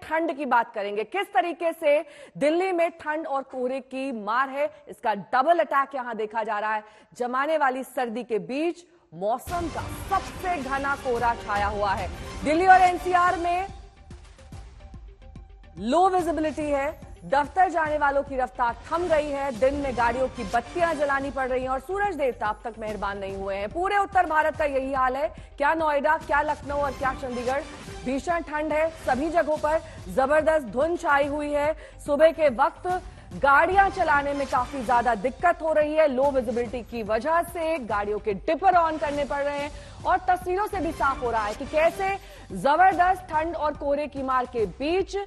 ठंड की बात करेंगे। किस तरीके से दिल्ली में ठंड और कोहरे की मार है, इसका डबल अटैक यहां देखा जा रहा है। जमाने वाली सर्दी के बीच मौसम का सबसे घना कोहरा छाया हुआ है। दिल्ली और एनसीआर में लो विजिबिलिटी है। दफ्तर जाने वालों की रफ्तार थम गई है। दिन में गाड़ियों की बत्तियां जलानी पड़ रही हैं और सूरज देवता अब तक मेहरबान नहीं हुए हैं। पूरे उत्तर भारत का यही हाल है। क्या नोएडा, क्या लखनऊ और क्या चंडीगढ़, भीषण ठंड है। सभी जगहों पर जबरदस्त धुंध छाई हुई है। सुबह के वक्त गाड़ियां चलाने में काफी ज्यादा दिक्कत हो रही है। लो विजिबिलिटी की वजह से गाड़ियों के डिपर ऑन करने पड़ रहे हैं और तस्वीरों से भी साफ हो रहा है कि कैसे जबरदस्त ठंड और कोहरे की मार के बीच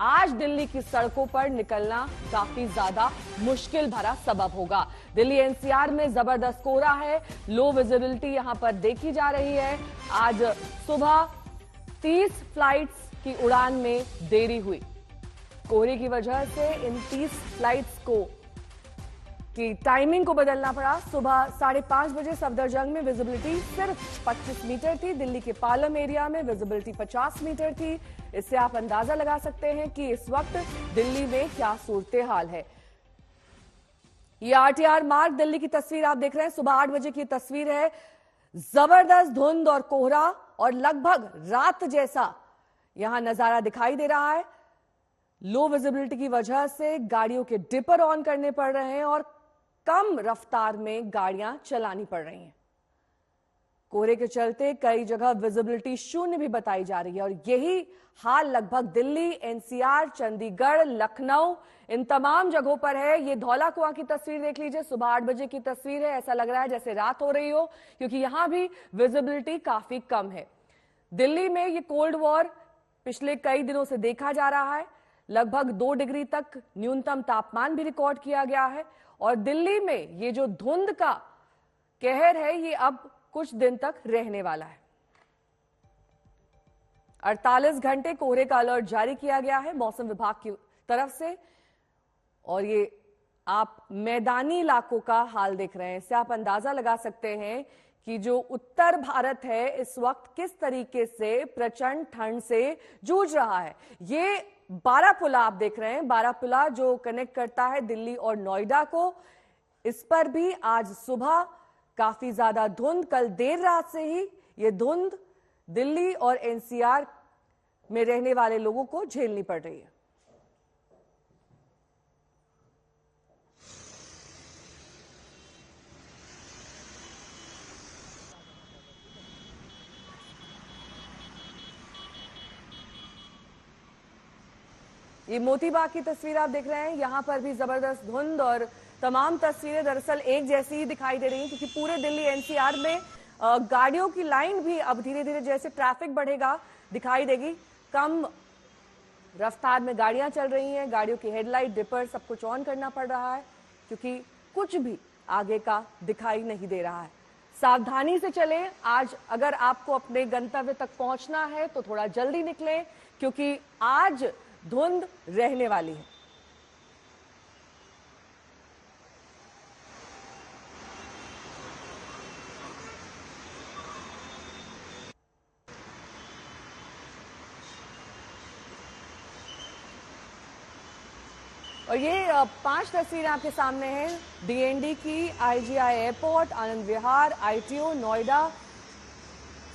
आज दिल्ली की सड़कों पर निकलना काफी ज्यादा मुश्किल भरा सबब होगा। दिल्ली एनसीआर में जबरदस्त कोहरा है। लो विजिबिलिटी यहां पर देखी जा रही है। आज सुबह 30 फ्लाइट्स की उड़ान में देरी हुई। कोहरे की वजह से इन 30 फ्लाइट्स की टाइमिंग को बदलना पड़ा। सुबह 5:30 बजे सफदरजंग में विजिबिलिटी सिर्फ 25 मीटर थी। दिल्ली के पालम एरिया में विजिबिलिटी 50 मीटर थी। इससे आप अंदाजा लगा सकते हैं कि इस वक्त दिल्ली में क्या सूरत हाल है। ये आरटीआर मार्ग दिल्ली की तस्वीर आप देख रहे हैं। सुबह 8 बजे की तस्वीर है। जबरदस्त धुंध और कोहरा और लगभग रात जैसा यहां नजारा दिखाई दे रहा है। लो विजिबिलिटी की वजह से गाड़ियों के डिपर ऑन करने पड़ रहे हैं और कम रफ्तार में गाड़ियां चलानी पड़ रही हैं। कोहरे के चलते कई जगह विजिबिलिटी शून्य भी बताई जा रही है और यही हाल लगभग दिल्ली, एनसीआर, चंडीगढ़, लखनऊ, इन तमाम जगहों पर है। ये धौला कुआं की तस्वीर देख लीजिए। सुबह 8 बजे की तस्वीर है। ऐसा लग रहा है जैसे रात हो रही हो, क्योंकि यहां भी विजिबिलिटी काफी कम है। दिल्ली में ये कोल्ड वॉर पिछले कई दिनों से देखा जा रहा है। लगभग 2 डिग्री तक न्यूनतम तापमान भी रिकॉर्ड किया गया है और दिल्ली में ये जो धुंध का कहर है, ये अब कुछ दिन तक रहने वाला है। 48 घंटे कोहरे का अलर्ट जारी किया गया है मौसम विभाग की तरफ से और ये आप मैदानी इलाकों का हाल देख रहे हैं। इससे आप अंदाजा लगा सकते हैं कि जो उत्तर भारत है इस वक्त किस तरीके से प्रचंड ठंड से जूझ रहा है। ये बारापुला आप देख रहे हैं। बारापुला जो कनेक्ट करता है दिल्ली और नोएडा को, इस पर भी आज सुबह काफी ज्यादा धुंध, कल देर रात से ही ये धुंध दिल्ली और एनसीआर में रहने वाले लोगों को झेलनी पड़ रही है। ये मोतीबाग की तस्वीर आप देख रहे हैं। यहां पर भी जबरदस्त धुंध और तमाम तस्वीरें दरअसल एक जैसी ही दिखाई दे रही हैं, क्योंकि पूरे दिल्ली एनसीआर में गाड़ियों की लाइन भी अब धीरे धीरे जैसे ट्रैफिक बढ़ेगा दिखाई देगी। कम रफ्तार में गाड़ियां चल रही हैं। गाड़ियों की हेडलाइट, डिपर सब कुछ ऑन करना पड़ रहा है, क्योंकि कुछ भी आगे का दिखाई नहीं दे रहा है। सावधानी से चलें। आज अगर आपको अपने गंतव्य तक पहुंचना है तो थोड़ा जल्दी निकलें, क्योंकि आज धुंध रहने वाली है। और ये 5 तस्वीरें आपके सामने हैं डीएनडी की। IGI airport, Anand Vihar, ITO, Noida,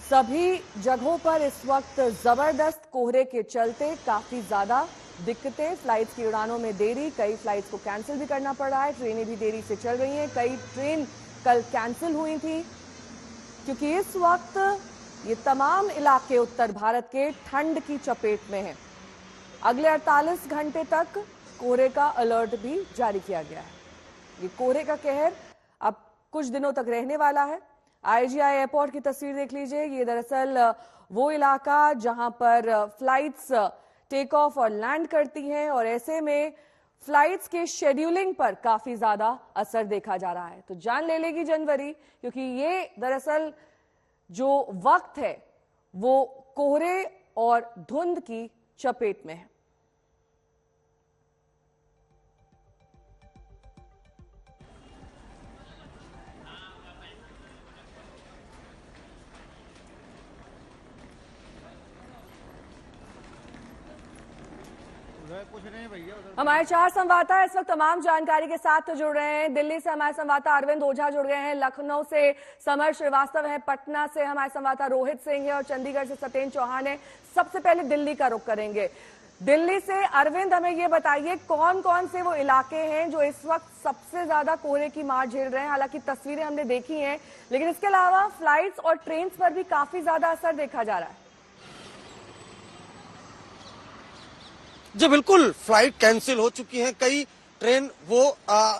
सभी जगहों पर इस वक्त जबरदस्त कोहरे के चलते काफी ज्यादा दिक्कतें। फ्लाइट्स की उड़ानों में देरी, कई फ्लाइट्स को कैंसिल भी करना पड़ रहा है। ट्रेनें भी देरी से चल रही हैं। कई ट्रेन कल कैंसिल हुई थी, क्योंकि इस वक्त ये तमाम इलाके उत्तर भारत के ठंड की चपेट में हैं। अगले 48 घंटे तक कोहरे का अलर्ट भी जारी किया गया है। ये कोहरे का कहर अब कुछ दिनों तक रहने वाला है। आईजीआई एयरपोर्ट की तस्वीर देख लीजिए। ये दरअसल वो इलाका जहां पर फ्लाइट्स टेक ऑफ और लैंड करती हैं और ऐसे में फ्लाइट्स के शेड्यूलिंग पर काफी ज्यादा असर देखा जा रहा है। तो जान ले लेगी जनवरी, क्योंकि ये दरअसल जो वक्त है वो कोहरे और धुंध की चपेट में है। कुछ नहीं भैया। हमारे 4 संवाददाता इस वक्त तमाम जानकारी के साथ जुड़ रहे हैं। दिल्ली से हमारे संवाददाता अरविंद ओझा जुड़ गए हैं, लखनऊ से समर श्रीवास्तव है, पटना से हमारे संवाददाता रोहित सिंह है और चंडीगढ़ से सत्येंद्र चौहान है। सबसे पहले दिल्ली का रुख करेंगे। दिल्ली से अरविंद, हमें ये बताइए कौन कौन से वो इलाके हैं जो इस वक्त सबसे ज्यादा कोहरे की मार झेल रहे हैं। हालांकि तस्वीरें हमने देखी हैं, लेकिन इसके अलावा फ्लाइट्स और ट्रेन पर भी काफी ज्यादा असर देखा जा रहा है। जी बिल्कुल, फ्लाइट कैंसिल हो चुकी है, कई ट्रेन वो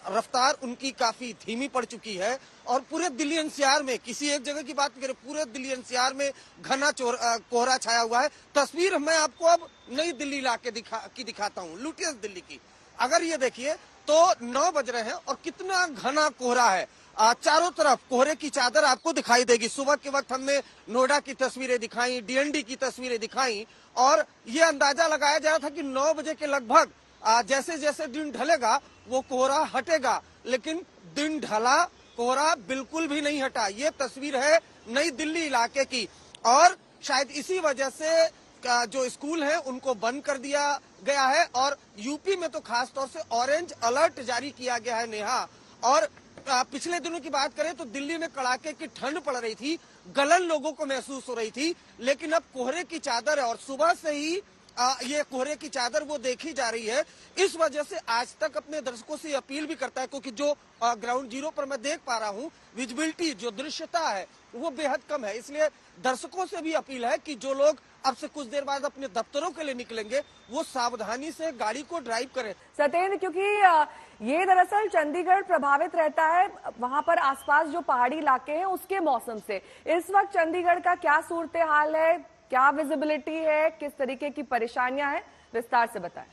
रफ्तार उनकी काफी धीमी पड़ चुकी है और पूरे दिल्ली एनसीआर में किसी एक जगह की बात करें, पूरे दिल्ली एनसीआर में घना कोहरा छाया हुआ है। तस्वीर मैं आपको अब नई दिल्ली इलाके दिखाता हूँ, लुटियंस दिल्ली की। अगर ये देखिए तो 9 बज रहे हैं और कितना घना कोहरा है। चारों तरफ कोहरे की चादर आपको दिखाई देगी। सुबह के वक्त हमने नोएडा की तस्वीरें दिखाई, डीएनडी की तस्वीरें दिखाई और ये अंदाजा लगाया जा रहा था कि 9 बजे के लगभग जैसे जैसे दिन ढलेगा वो कोहरा हटेगा, लेकिन दिन ढला, कोहरा बिल्कुल भी नहीं हटा। ये तस्वीर है नई दिल्ली इलाके की और शायद इसी वजह से जो स्कूल है उनको बंद कर दिया गया है और यूपी में तो खास तौर से ऑरेंज अलर्ट जारी किया गया है नेहा। और पिछले दिनों की बात करें तो दिल्ली में कड़ाके की ठंड पड़ रही थी, गलन लोगों को महसूस हो रही थी, लेकिन अब कोहरे की चादर है और सुबह से ही ये कोहरे की चादर वो देखी जा रही है। इस वजह से आज तक अपने दर्शकों से अपील भी करता है, क्योंकि जो ग्राउंड जीरो पर मैं देख पा रहा हूँ विजिबिलिटी, जो दृश्यता है वो बेहद कम है। इसलिए दर्शकों से भी अपील है कि जो लोग अब से कुछ देर बाद अपने दफ्तरों के लिए निकलेंगे वो सावधानी से गाड़ी को ड्राइव करें। सत्येंद्र, क्योंकि ये दरअसल चंडीगढ़ प्रभावित रहता है, वहां पर आसपास जो पहाड़ी इलाके हैं उसके मौसम से। इस वक्त चंडीगढ़ का क्या सूरत हाल है, क्या विजिबिलिटी है, किस तरीके की परेशानियां हैं, विस्तार से बताएं।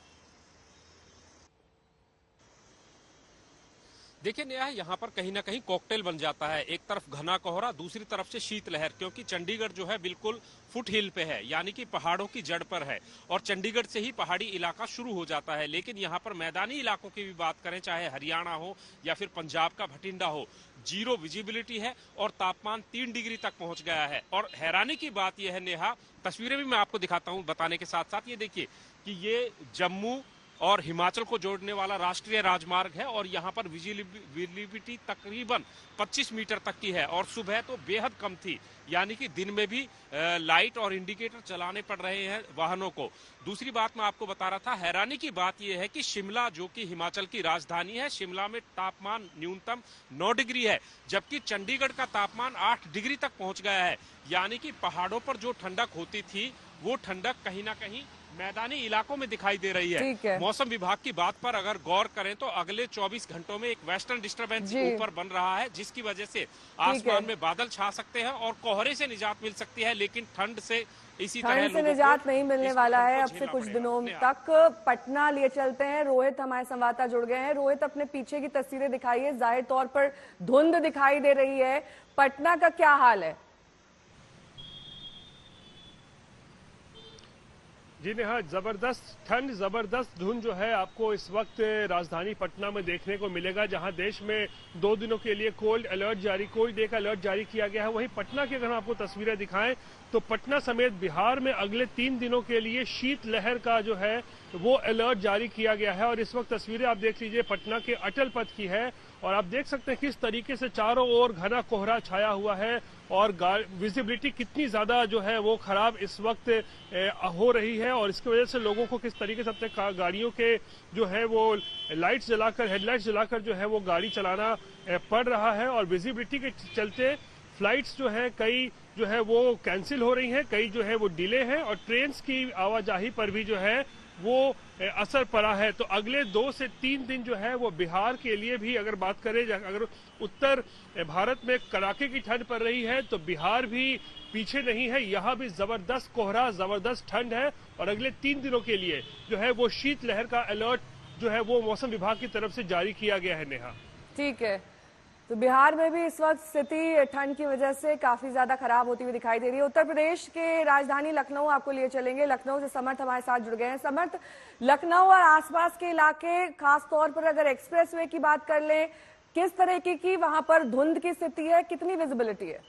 देखिए नेहा, यहाँ पर कहीं ना कहीं कॉकटेल बन जाता है। एक तरफ घना कोहरा, दूसरी तरफ से शीतलहर, क्योंकि चंडीगढ़ जो है बिल्कुल फुट हिल पे है, यानी कि पहाड़ों की जड़ पर है और चंडीगढ़ से ही पहाड़ी इलाका शुरू हो जाता है। लेकिन यहाँ पर मैदानी इलाकों की भी बात करें, चाहे हरियाणा हो या फिर पंजाब का भटिंडा हो, जीरो विजिबिलिटी है और तापमान 3 डिग्री तक पहुंच गया है। और हैरानी की बात यह है नेहा, तस्वीरें भी मैं आपको दिखाता हूं बताने के साथ साथ, ये देखिए कि ये जम्मू और हिमाचल को जोड़ने वाला राष्ट्रीय राजमार्ग है और यहाँ पर विजिबिलिटी तकरीबन 25 मीटर तक की है और सुबह तो बेहद कम थी, यानी कि दिन में भी लाइट और इंडिकेटर चलाने पड़ रहे हैं वाहनों को। दूसरी बात मैं आपको बता रहा था, हैरानी की बात यह है कि शिमला, जो कि हिमाचल की राजधानी है, शिमला में तापमान न्यूनतम 9 डिग्री है, जबकि चंडीगढ़ का तापमान 8 डिग्री तक पहुंच गया है। यानी कि पहाड़ों पर जो ठंडक होती थी वो ठंडक कहीं ना कहीं मैदानी इलाकों में दिखाई दे रही है। मौसम विभाग की बात पर अगर गौर करें तो अगले 24 घंटों में एक वेस्टर्न डिस्टर्बेंस ऊपर बन रहा है, जिसकी वजह से आसमान में बादल छा सकते हैं और कोहरे से निजात मिल सकती है, लेकिन ठंड से इसी तरह से निजात नहीं मिलने वाला है अब से कुछ दिनों तक। पटना लिए चलते हैं, रोहित हमारे संवाददाता जुड़ गए हैं। रोहित, अपने पीछे की तस्वीरें दिखाइए, जाहिर तौर पर धुंध दिखाई दे रही है, पटना का क्या हाल है? जी नेहा, जबरदस्त ठंड, जबरदस्त धुंध जो है आपको इस वक्त राजधानी पटना में देखने को मिलेगा, जहां देश में 2 दिनों के लिए कोल्ड डे का अलर्ट जारी किया गया है। वहीं पटना की अगर हम आपको तस्वीरें दिखाएं तो पटना समेत बिहार में अगले 3 दिनों के लिए शीतलहर का जो है वो अलर्ट जारी किया गया है। और इस वक्त तस्वीरें आप देख लीजिए पटना के अटल पथ की है और आप देख सकते हैं किस तरीके से चारों ओर घना कोहरा छाया हुआ है और विजिबिलिटी कितनी ज्यादा जो है वो खराब इस वक्त हो रही है और इसकी वजह से लोगों को किस तरीके से अपने गाड़ियों के जो है वो लाइट्स जलाकर, हेडलाइट्स जलाकर जो है वो गाड़ी चलाना पड़ रहा है। और विजिबिलिटी के चलते फ्लाइट्स जो है कई जो है वो कैंसिल हो रही हैं, कई जो है वो डिले हैं और ट्रेन की आवाजाही पर भी जो है वो असर पड़ा है। तो अगले 2 से 3 दिन जो है वो बिहार के लिए भी अगर बात करें, अगर उत्तर भारत में कड़ाके की ठंड पड़ रही है तो बिहार भी पीछे नहीं है, यहाँ भी जबरदस्त कोहरा, जबरदस्त ठंड है और अगले 3 दिनों के लिए जो है वो शीतलहर का अलर्ट जो है वो मौसम विभाग की तरफ से जारी किया गया है। नेहा, ठीक है, तो बिहार में भी इस वक्त स्थिति ठंड की वजह से काफी ज्यादा खराब होती हुई दिखाई दे रही है। उत्तर प्रदेश के राजधानी लखनऊ आपको लिए चलेंगे, लखनऊ से समर्थ हमारे साथ जुड़ गए हैं। समर्थ, लखनऊ और आसपास के इलाके, खास तौर पर अगर एक्सप्रेसवे की बात कर लें, किस तरीके की वहां पर धुंध की स्थिति है, कितनी विजिबिलिटी है?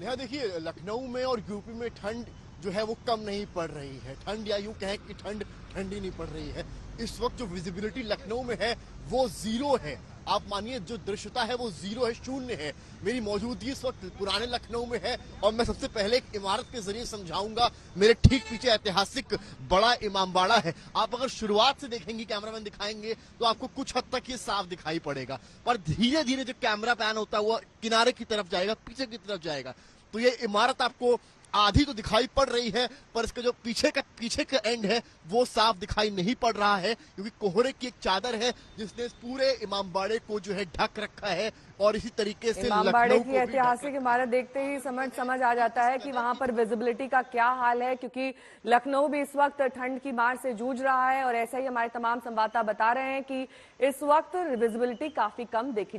नेहा देखिए, लखनऊ में और यूपी में ठंड जो है वो कम नहीं पड़ रही है। ठंड या यूं कहें कि ठंड ठंडी नहीं पड़ रही है। इस वक्त जो विजिबिलिटी लखनऊ में है वो जीरो है। आप मानिए जो दृश्यता है वो जीरो है, शून्य है। मेरी मौजूदगी इस वक्त पुराने लखनऊ में है और मैं सबसे पहले एक इमारत के जरिए समझाऊंगा। मेरे ठीक पीछे ऐतिहासिक बड़ा इमामबाड़ा है। आप अगर शुरुआत से देखेंगे, कैमरामैन दिखाएंगे, तो आपको कुछ हद तक ये साफ दिखाई पड़ेगा, पर धीरे धीरे जो कैमरा पैन होता है वो किनारे की तरफ जाएगा, पीछे की तरफ जाएगा, तो ये इमारत आपको आधी तो दिखाई पड़ रही है, पर इसका जो पीछे का एंड है वो साफ दिखाई नहीं पड़ रहा है, क्योंकि कोहरे की एक चादर है जिसने इस पूरे इमामबाड़े को जो है ढक रखा है। और इसी तरीके से इमामबाड़े की ऐतिहासिक इमारत देखते ही समझ आ जाता है कि वहां पर विजिबिलिटी का क्या हाल है, क्योंकि लखनऊ भी इस वक्त ठंड की मार से जूझ रहा है और ऐसा ही हमारे तमाम संवाददाता बता रहे हैं कि इस वक्त विजिबिलिटी काफी कम देखी